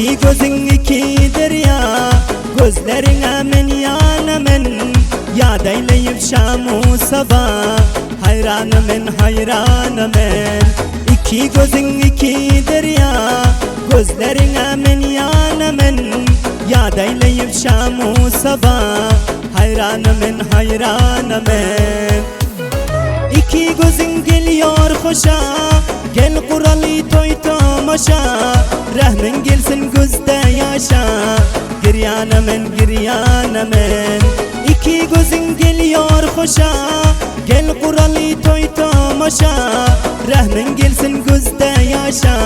İki gözün iki derya, gözlerine men yanamen. Yad eyleyip şamu sabah, hayranım hayranım. İki gözün iki derya, gözlerine men yanamen. Yad eyleyip şamu sabah, hayranım hayranım. İki gözün geliyor hoşa, gel kuralı toy tomaşa. Rahmin gelsin gözde yaşa, giryanımın giryanımın. İki gözün geliyor hoşa, gel kuralı toy tomaşa. Rahmin gelsin gözde yaşa,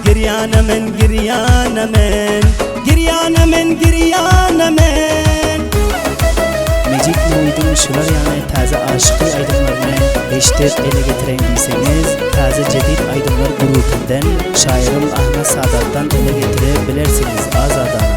giryanımın giryanımın. Giryanımın giryanımın. Mecid Muhit'in şular yani taze aşıkı aydınlarını eşitip ele getireyim deyseniz, taze cedid aydınlar grubundan şairim Ahmet Sadat'tan ele getirebilirsiniz. Azadan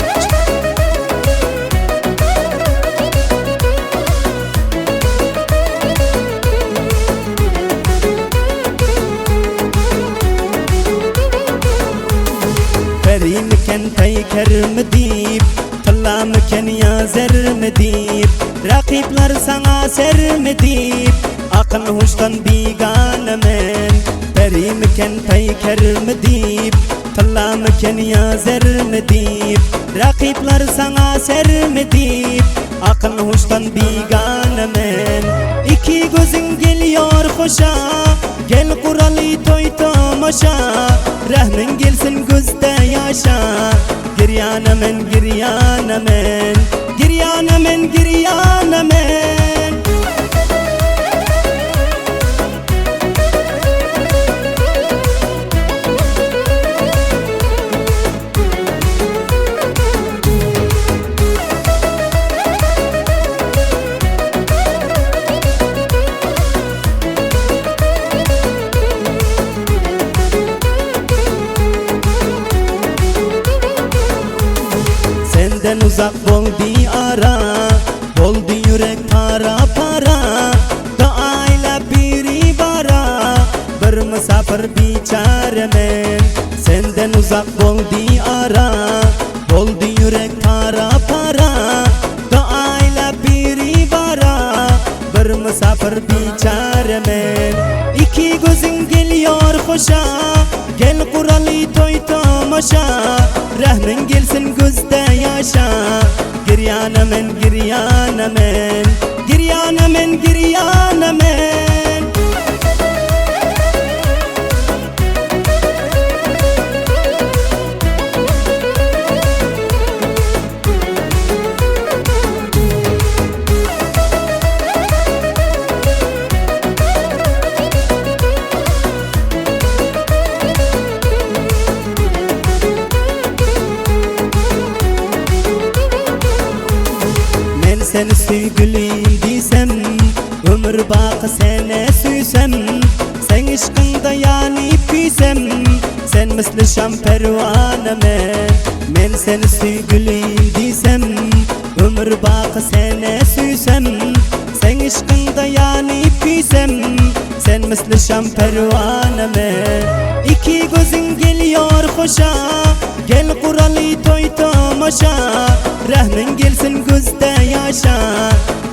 Ferimken tayker mi deyip, Tallamken yazer mi deyip, rakipler sana ser mi deyip, akıl huştan biganemen. Ferimken tayker mi deyip, Tallamken yazer mi deyip, rakipler sana ser mi deyip, akıl huştan biganemen. İki gözün geliyor hoşa, gel kuralı toy tomaşa. Rahmin gelsin gözde yaşa, giryanımın giryanımın. Giryanımın giryanımın. Senden uzak oldu ara, oldu yürek para para. Dağıyla biri bara, bir misafir biçaremen. Senden uzak oldu ara, oldu yürek para para. Dağıyla biri bara, bir misafir biçaremen. İki gözün geliyor hoşa, gel kuralı toy tomaşa. Rahmin gelsin gözde yaşa, giryanımın giryanımın. Giryanımın giryanımın. Seni sevgilim desem, ömür bakı seni süysem. Sen aşkında yanıp büysem, sen misli şam pervaneme. Men seni sevgilim desem, ömür bakı seni süysem. Sen aşkında yanıp büysem, sen misli şam pervaneme. İki gözün geliyor hoşa, gel kuralı toy tomaşa. Rahmin gelsin gözde yaşa,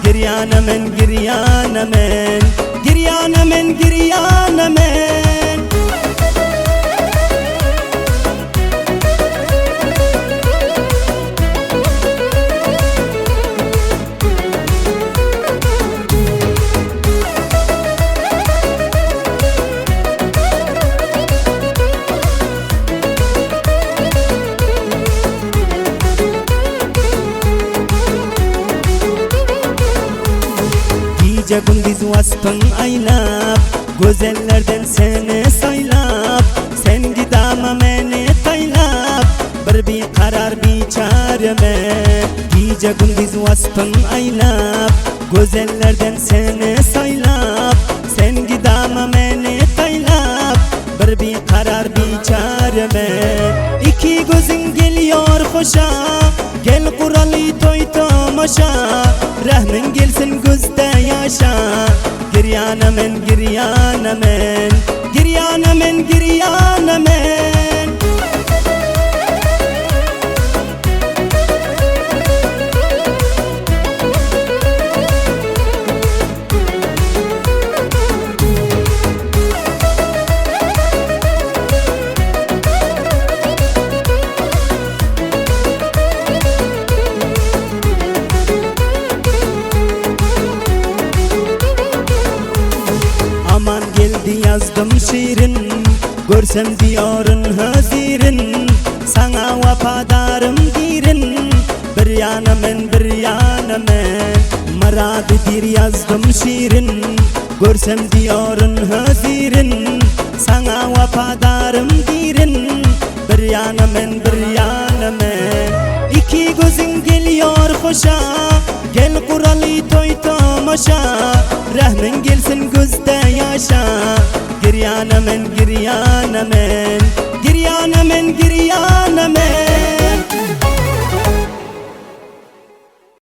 giryanımın giryanımın. Giryanımın giryanımın. Gece gündüz vasfın aylap, güzellerden seni saylap. Sen gidama beni taylap, bir karar biçareme. Gece gündüz vasfın aylap, güzellerden seni saylap. Sen gidama beni taylap, bir karar biçareme. İki gözün geliyor hoşa, gel kuralı toy tomaşa. Rahmin gelsin gözde yaşa, giryanımın giryanımın. Giryanımın giryanımın. Görsem diyarın hazirin, sana vafadarım dirin. Bir yana men, bir yana men, maradıdır yazdım şiirin. Görsem diyarın hazirin, sana vafadarım dirin. Bir yana men, bir yana men. İki gözün geliyor hoşa, gel kuralı toy tamaşa. Rahmin gelsin gözde yaşa. Giryana men, giryana men, giryana men, giryana